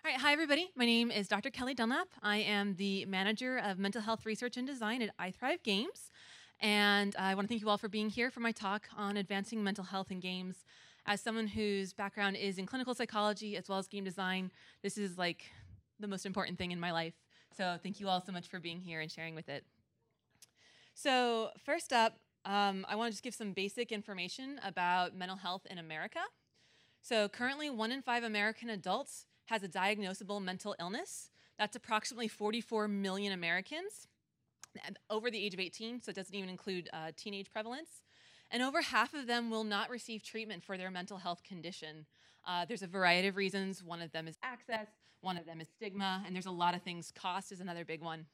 All right, hi everybody. My name is Dr. Kelli Dunlap. I am the manager of mental health research and design at iThrive Games. And I want to thank you all for being here for my talk on advancing mental health in games. As someone whose background is in clinical psychology as well as game design, this is like the most important thing in my life. So thank you all so much for being here and sharing with it. So first up, I want to just give some basic information about mental health in America. So currently 1 in 5 American adults has a diagnosable mental illness. That's approximately 44 million Americans over the age of 18, so it doesn't even include teenage prevalence. And over half of them will not receive treatment for their mental health condition. There's a variety of reasons. One of them is access, one of them is stigma, and there's a lot of things. Cost is another big one.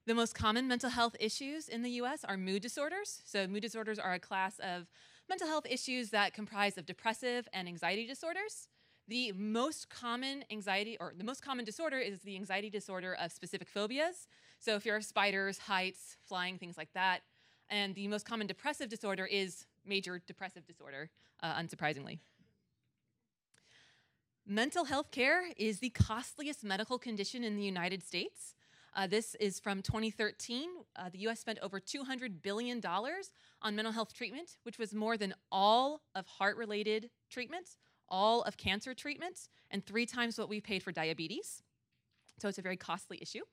The most common mental health issues in the US are mood disorders. So mood disorders are a class of mental health issues that comprise of depressive and anxiety disorders. The most common disorder is the anxiety disorder of specific phobias. So fear of spiders, heights, flying, things like that. And the most common depressive disorder is major depressive disorder, unsurprisingly. Mental health care is the costliest medical condition in the United States. This is from 2013. The US spent over $200 billion on mental health treatment, which was more than all of heart-related treatments, all of cancer treatments, and 3 times what we paid for diabetes. So it's a very costly issue.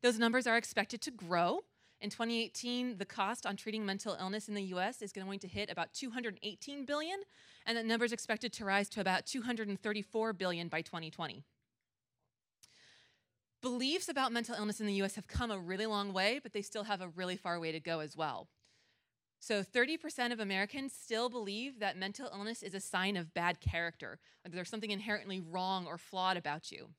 Those numbers are expected to grow. In 2018, the cost on treating mental illness in the US is going to hit about $218 billion, and that number is expected to rise to about $234 billion by 2020. Beliefs about mental illness in the US have come a really long way, but they still have a really far way to go as well. So 30% of Americans still believe that mental illness is a sign of bad character, like there's something inherently wrong or flawed about you.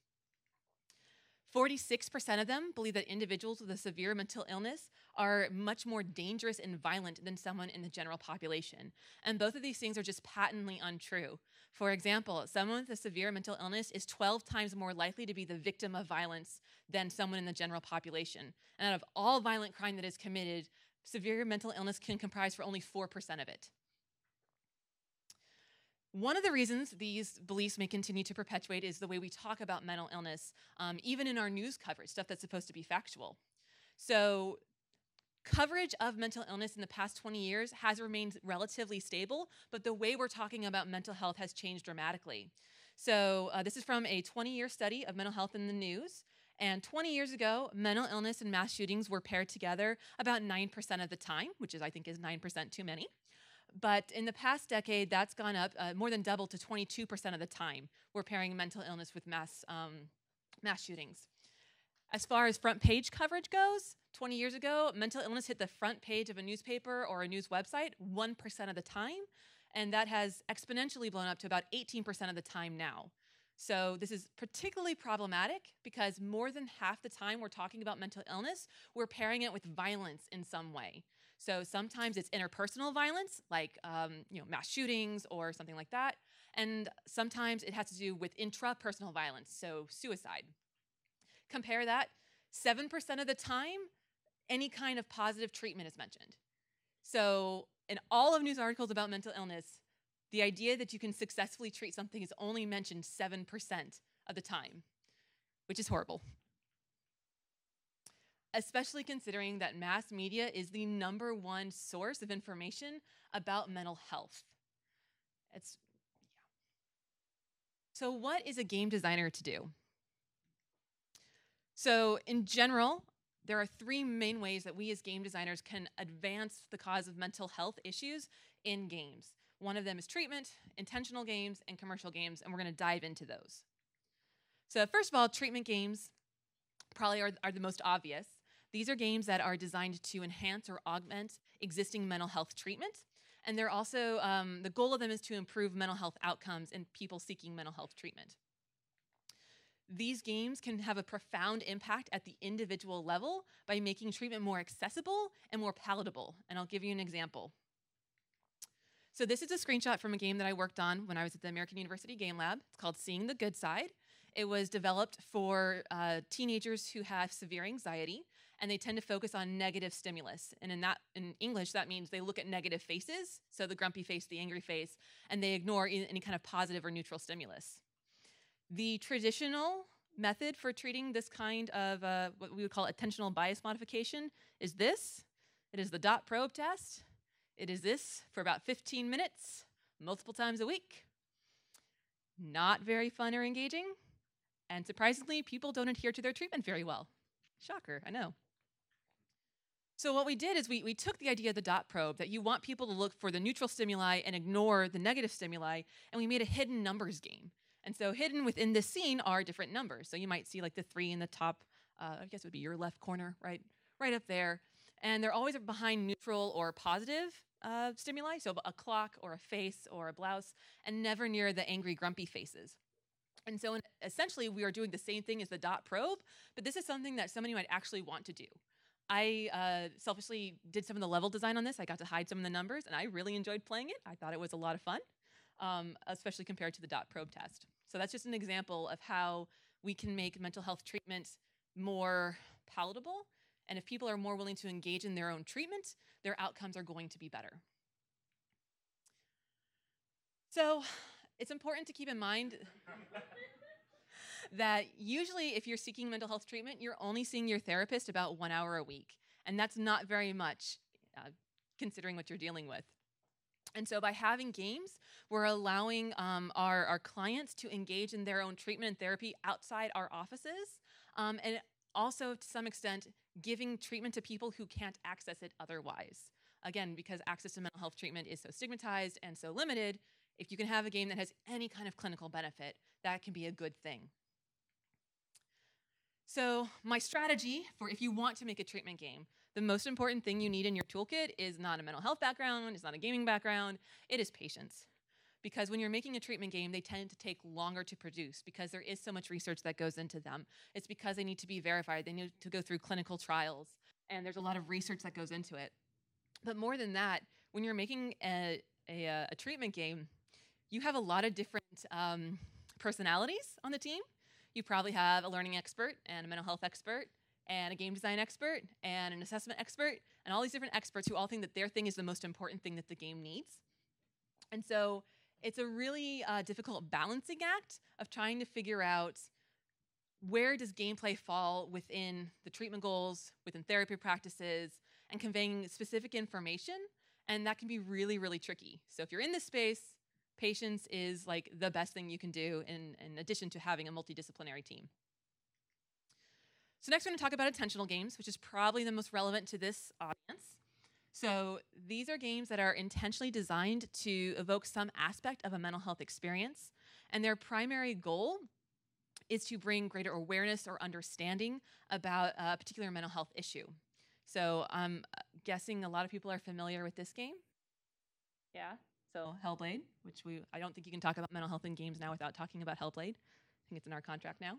46% of them believe that individuals with a severe mental illness are much more dangerous and violent than someone in the general population. And both of these things are just patently untrue. For example, someone with a severe mental illness is 12 times more likely to be the victim of violence than someone in the general population. And out of all violent crime that is committed, severe mental illness can comprise for only 4% of it. One of the reasons these beliefs may continue to perpetuate is the way we talk about mental illness, even in our news coverage, stuff that's supposed to be factual. So coverage of mental illness in the past 20 years has remained relatively stable, but the way we're talking about mental health has changed dramatically. So this is from a 20-year study of mental health in the news. And 20 years ago, mental illness and mass shootings were paired together about 9% of the time, which I think is 9% too many. But in the past decade, that's gone up more than double to 22% of the time. We're pairing mental illness with mass shootings. As far as front page coverage goes, 20 years ago, mental illness hit the front page of a newspaper or a news website 1% of the time, and that has exponentially blown up to about 18% of the time now. So this is particularly problematic because more than half the time we're talking about mental illness, we're pairing it with violence in some way. So sometimes it's interpersonal violence, like mass shootings or something like that, and sometimes it has to do with intrapersonal violence, so suicide. Compare that, 7% of the time, any kind of positive treatment is mentioned. So in all of news articles about mental illness, the idea that you can successfully treat something is only mentioned 7% of the time, which is horrible. Especially considering that mass media is the #1 source of information about mental health. So what is a game designer to do? So in general, there are 3 main ways that we as game designers can advance the cause of mental health issues in games. One of them is treatment, intentional games, and commercial games, and we're going to dive into those. So first of all, treatment games probably are the most obvious. These are games that are designed to enhance or augment existing mental health treatment, and they're also, the goal of them is to improve mental health outcomes in people seeking mental health treatment. These games can have a profound impact at the individual level by making treatment more accessible and more palatable, and I'll give you an example. So this is a screenshot from a game that I worked on when I was at the American University Game Lab. It's called Seeing the Good Side. It was developed for teenagers who have severe anxiety, and they tend to focus on negative stimulus. And in English, that means they look at negative faces, so the grumpy face, the angry face, and they ignore any kind of positive or neutral stimulus. The traditional method for treating this kind of what we would call attentional bias modification is this. It is the dot probe test. It is this for about 15 minutes, multiple times a week. Not very fun or engaging. And surprisingly, people don't adhere to their treatment very well. Shocker, I know. So what we did is we took the idea of the dot probe, that you want people to look for the neutral stimuli and ignore the negative stimuli, and we made a hidden numbers game. And so hidden within this scene are different numbers. So you might see like the 3 in the top, I guess it would be your left corner, right up there. And they're always behind neutral or positive stimuli, so a clock or a face or a blouse, and never near the angry, grumpy faces. And so essentially, we are doing the same thing as the dot probe, but this is something that somebody might actually want to do. I selfishly did some of the level design on this. I got to hide some of the numbers, and I really enjoyed playing it. I thought it was a lot of fun, especially compared to the dot probe test. So that's just an example of how we can make mental health treatment more palatable. And if people are more willing to engage in their own treatment, their outcomes are going to be better. So it's important to keep in mind that usually if you're seeking mental health treatment, you're only seeing your therapist about 1 hour a week. And that's not very much, considering what you're dealing with. And so by having games, we're allowing our clients to engage in their own treatment and therapy outside our offices, and also to some extent giving treatment to people who can't access it otherwise. Again, because access to mental health treatment is so stigmatized and so limited, if you can have a game that has any kind of clinical benefit, that can be a good thing. So my strategy for if you want to make a treatment game, the most important thing you need in your toolkit is not a mental health background, it's not a gaming background, it is patience. Because when you're making a treatment game, they tend to take longer to produce because there is so much research that goes into them. It's because they need to be verified, they need to go through clinical trials, and there's a lot of research that goes into it. But more than that, when you're making a treatment game, you have a lot of different personalities on the team. You probably have a learning expert and a mental health expert and a game design expert and an assessment expert and all these different experts who all think that their thing is the most important thing that the game needs. And so it's a really difficult balancing act of trying to figure out where does gameplay fall within the treatment goals, within therapy practices, and conveying specific information. And that can be really, really tricky. So if you're in this space, patience is like the best thing you can do in addition to having a multidisciplinary team. So next we're going to talk about attentional games, which is probably the most relevant to this audience. So these are games that are intentionally designed to evoke some aspect of a mental health experience, and their primary goal is to bring greater awareness or understanding about a particular mental health issue. So I'm guessing a lot of people are familiar with this game. Yeah. So Hellblade, which I don't think you can talk about mental health in games now without talking about Hellblade. I think it's in our contract now.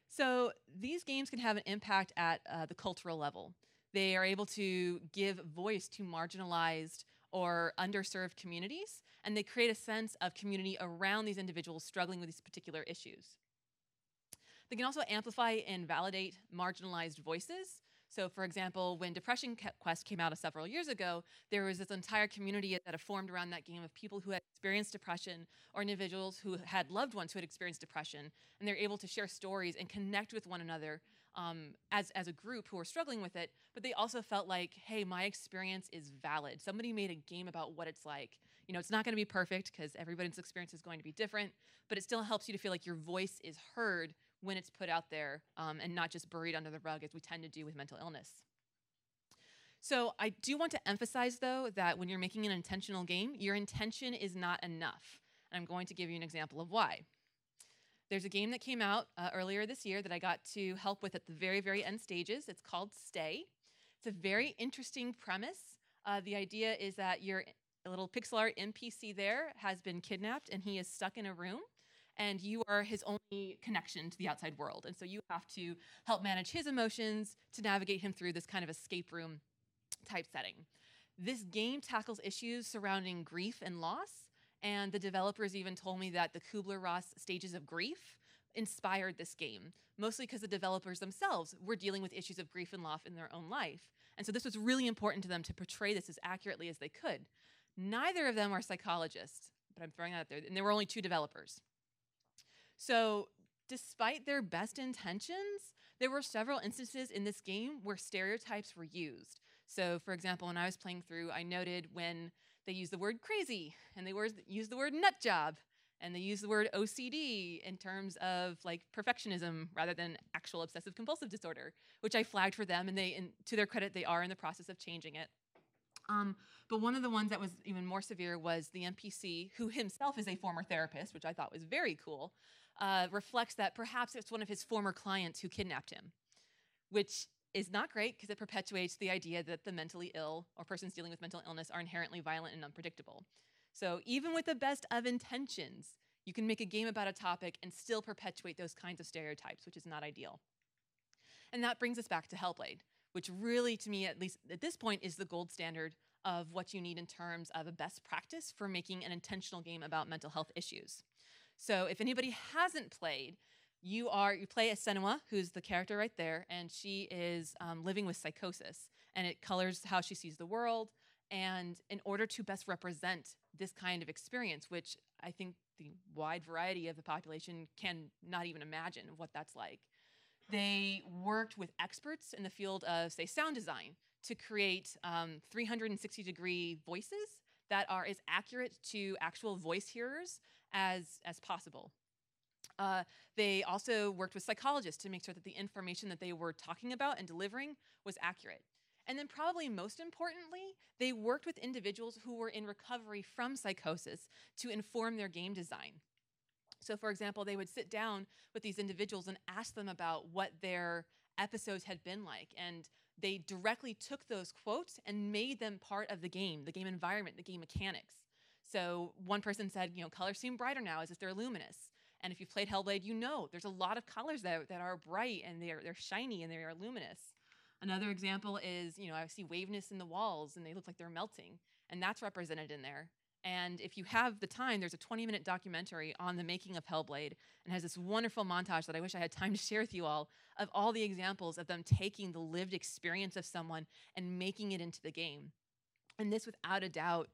So these games can have an impact at the cultural level. They are able to give voice to marginalized or underserved communities, and they create a sense of community around these individuals struggling with these particular issues. They can also amplify and validate marginalized voices. So for example, when Depression Quest came out several years ago, there was this entire community that had formed around that game of people who had experienced depression or individuals who had loved ones who had experienced depression, and they're able to share stories and connect with one another as a group who were struggling with it, but they also felt like, hey, my experience is valid. Somebody made a game about what it's like. You know, it's not going to be perfect because everybody's experience is going to be different, but it still helps you to feel like your voice is heard when it's put out there and not just buried under the rug as we tend to do with mental illness. So I do want to emphasize, though, that when you're making an intentional game, your intention is not enough. And I'm going to give you an example of why. There's a game that came out earlier this year that I got to help with at the very, very end stages. It's called Stay. It's a very interesting premise. The idea is that your little pixel art NPC there has been kidnapped and he is stuck in a room, and you are his only connection to the outside world. And so you have to help manage his emotions to navigate him through this kind of escape room type setting. This game tackles issues surrounding grief and loss, and the developers even told me that the Kubler-Ross stages of grief inspired this game, mostly because the developers themselves were dealing with issues of grief and loss in their own life. And so this was really important to them to portray this as accurately as they could. Neither of them are psychologists, but I'm throwing that out there, and there were only 2 developers. So despite their best intentions, there were several instances in this game where stereotypes were used. So for example, when I was playing through, I noted when they used the word crazy and they used the word nut job and they used the word OCD in terms of like perfectionism rather than actual obsessive compulsive disorder, which I flagged for them, and to their credit, they are in the process of changing it. But one of the ones that was even more severe was the NPC, who himself is a former therapist, which I thought was very cool, reflects that perhaps it's one of his former clients who kidnapped him, which is not great because it perpetuates the idea that the mentally ill or persons dealing with mental illness are inherently violent and unpredictable. So even with the best of intentions, you can make a game about a topic and still perpetuate those kinds of stereotypes, which is not ideal. And that brings us back to Hellblade, which really, to me, at least at this point, is the gold standard of what you need in terms of a best practice for making an intentional game about mental health issues. So if anybody hasn't played, you play as Senua, who's the character right there, and she is living with psychosis, and it colors how she sees the world. And in order to best represent this kind of experience, which I think the wide variety of the population can not even imagine what that's like, they worked with experts in the field of, say, sound design to create 360-degree voices that are as accurate to actual voice hearers as possible. They also worked with psychologists to make sure that the information that they were talking about and delivering was accurate. And then probably most importantly, they worked with individuals who were in recovery from psychosis to inform their game design. So for example, they would sit down with these individuals and ask them about what their episodes had been like. And they directly took those quotes and made them part of the game environment, the game mechanics. So one person said, colors seem brighter now as if they're luminous. And if you've played Hellblade, you know there's a lot of colors that are bright and they're shiny and they are luminous. Another example is, I see waviness in the walls and they look like they're melting. And that's represented in there. And if you have the time, there's a 20-minute documentary on the making of Hellblade and has this wonderful montage that I wish I had time to share with you all of all the examples of them taking the lived experience of someone and making it into the game. And this, without a doubt,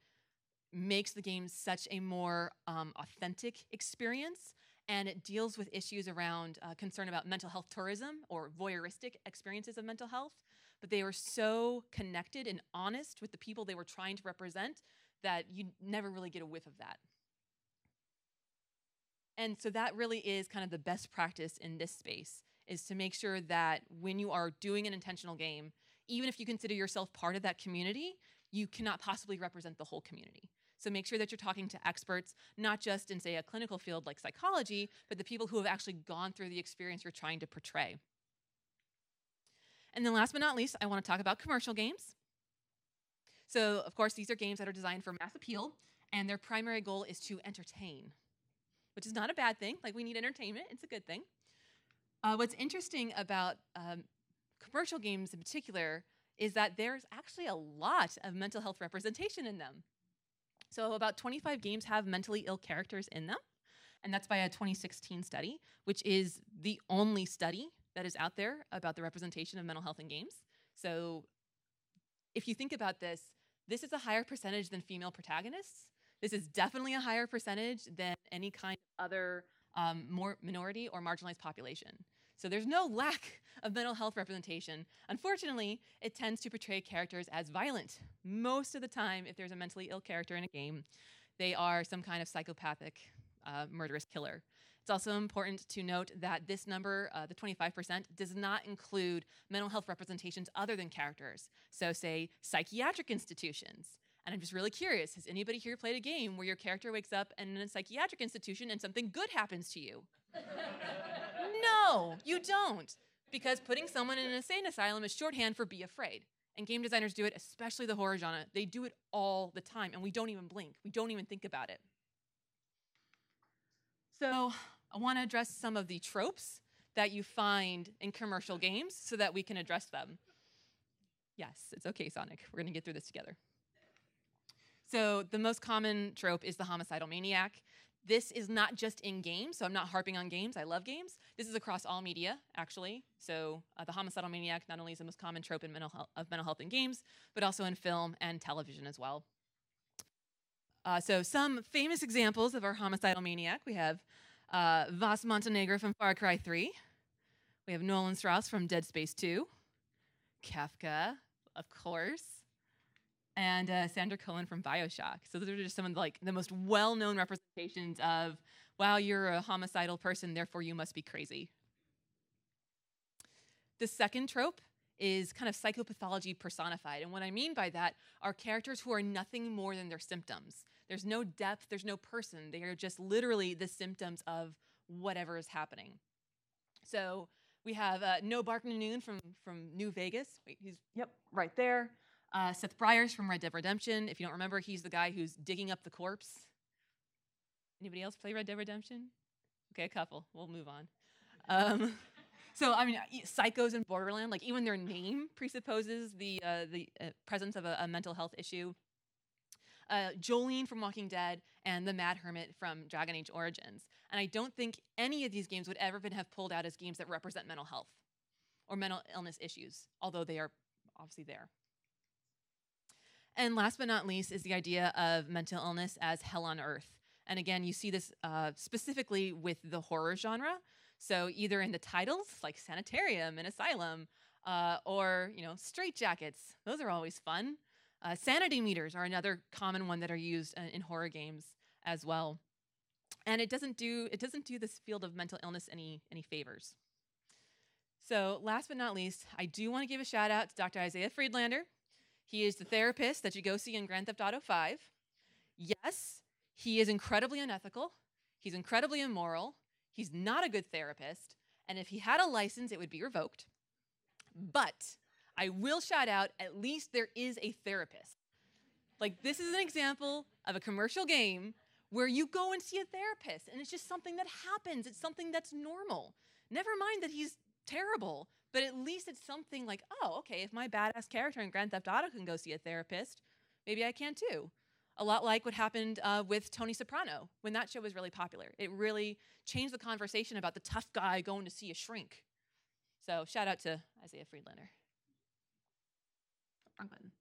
makes the game such a more authentic experience, and it deals with issues around concern about mental health tourism or voyeuristic experiences of mental health. But they were so connected and honest with the people they were trying to represent that you never really get a whiff of that. And so that really is kind of the best practice in this space, is to make sure that when you are doing an intentional game, even if you consider yourself part of that community, you cannot possibly represent the whole community. So make sure that you're talking to experts, not just in, say, a clinical field like psychology, but the people who have actually gone through the experience you're trying to portray. And then last but not least, I want to talk about commercial games. So, of course, these are games that are designed for mass appeal, and their primary goal is to entertain, which is not a bad thing. Like, we need entertainment. It's a good thing. What's interesting about commercial games in particular is that there's actually a lot of mental health representation in them. So about 25 games have mentally ill characters in them, and that's by a 2016 study, which is the only study that is out there about the representation of mental health in games. So if you think about this, this is a higher percentage than female protagonists. This is definitely a higher percentage than any kind of other more minority or marginalized population. So there's no lack of mental health representation. Unfortunately, it tends to portray characters as violent. Most of the time, if there's a mentally ill character in a game, they are some kind of psychopathic, murderous killer. It's also important to note that this number, the 25%, does not include mental health representations other than characters. So say psychiatric institutions. And I'm just really curious, has anybody here played a game where your character wakes up in a psychiatric institution and something good happens to you? No, you don't. Because putting someone in an insane asylum is shorthand for be afraid. And game designers do it, especially the horror genre. They do it all the time, and we don't even blink. We don't even think about it. So I want to address some of the tropes that you find in commercial games so that we can address them. Yes, it's okay, Sonic. We're going to get through this together. So the most common trope is the homicidal maniac. This is not just in games, so I'm not harping on games. I love games. This is across all media, actually. So the homicidal maniac not only is the most common trope in mental health in games, but also in film and television as well. So some famous examples of our homicidal maniac. We have Vas Montenegro from Far Cry 3. We have Nolan Strauss from Dead Space 2. Kafka, of course. And Sandra Cohen from BioShock. So those are just some of the most well-known representations of, wow, you're a homicidal person, therefore you must be crazy. The second trope is kind of psychopathology personified. And what I mean by that are characters who are nothing more than their symptoms. There's no depth, there's no person. They are just literally the symptoms of whatever is happening. So we have No Bark Noon from New Vegas. Wait, he's, yep, right there. Seth Breyers from Red Dead Redemption. If you don't remember, he's the guy who's digging up the corpse. Anybody else play Red Dead Redemption? Okay, a couple. We'll move on. So, I mean, psychos in Borderland, like even their name presupposes the presence of a mental health issue. Jolene from Walking Dead and the Mad Hermit from Dragon Age Origins. And I don't think any of these games would ever have pulled out as games that represent mental health or mental illness issues, although they are obviously there. And last but not least is the idea of mental illness as hell on earth. And again, you see this specifically with the horror genre. So either in the titles, like Sanitarium and Asylum, or, straitjackets. Those are always fun. Sanity meters are another common one that are used in horror games as well. And it doesn't do this field of mental illness any favors. So last but not least, I do want to give a shout out to Dr. Isaiah Friedlander. He is the therapist that you go see in Grand Theft Auto 5. Yes, he is incredibly unethical. He's incredibly immoral. He's not a good therapist. And if he had a license, it would be revoked. But I will shout out, at least there is a therapist. Like, this is an example of a commercial game where you go and see a therapist, and it's just something that happens. It's something that's normal. Never mind that he's terrible, but at least it's something like, oh, okay, if my badass character in Grand Theft Auto can go see a therapist, maybe I can too. A lot like what happened with Tony Soprano when that show was really popular. It really changed the conversation about the tough guy going to see a shrink. So shout out to Isaiah Friedlander. Wrong button.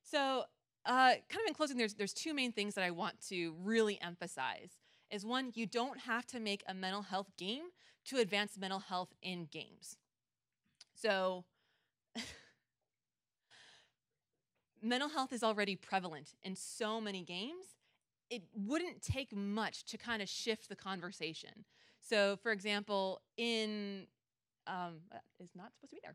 So kind of in closing, there's two main things that I want to really emphasize. Is one, you don't have to make a mental health game to advance mental health in games. So mental health is already prevalent in so many games. It wouldn't take much to kind of shift the conversation. So for example, in is not supposed to be there.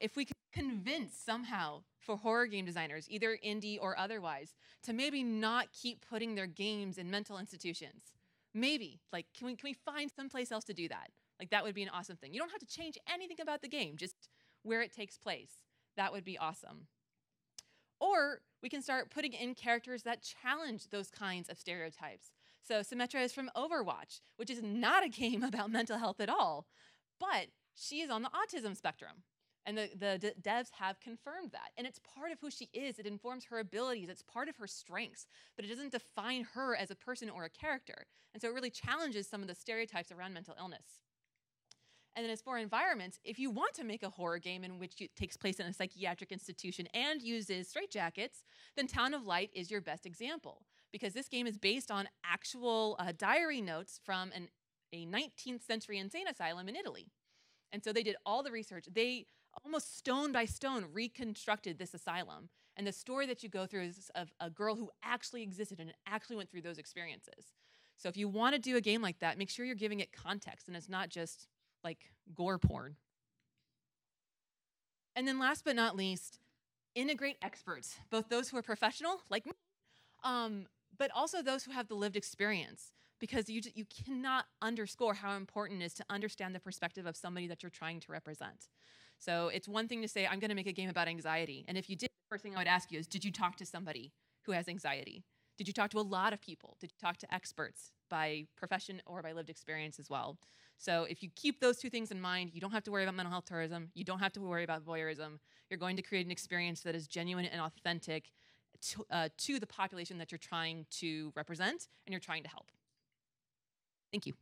If we could convince somehow for horror game designers, either indie or otherwise, to maybe not keep putting their games in mental institutions. Maybe, can we find someplace else to do that? That would be an awesome thing. You don't have to change anything about the game, just where it takes place. That would be awesome. Or we can start putting in characters that challenge those kinds of stereotypes. So Symmetra is from Overwatch, which is not a game about mental health at all, but she is on the autism spectrum. And the devs have confirmed that. And it's part of who she is. It informs her abilities. It's part of her strengths. But it doesn't define her as a person or a character. And so it really challenges some of the stereotypes around mental illness. And then as for environments, if you want to make a horror game in which it takes place in a psychiatric institution and uses straitjackets, then Town of Light is your best example. Because this game is based on actual diary notes from a 19th century insane asylum in Italy. And so they did all the research. They almost stone by stone reconstructed this asylum. And the story that you go through is of a girl who actually existed and actually went through those experiences. So if you want to do a game like that, make sure you're giving it context and it's not just like gore porn. And then last but not least, integrate experts, both those who are professional, like me, but also those who have the lived experience. Because you cannot underscore how important it is to understand the perspective of somebody that you're trying to represent. So it's one thing to say, I'm going to make a game about anxiety. And if you did, the first thing I would ask you is, did you talk to somebody who has anxiety? Did you talk to a lot of people? Did you talk to experts by profession or by lived experience as well? So if you keep those two things in mind, you don't have to worry about mental health tourism. You don't have to worry about voyeurism. You're going to create an experience that is genuine and authentic to the population that you're trying to represent and you're trying to help. Thank you.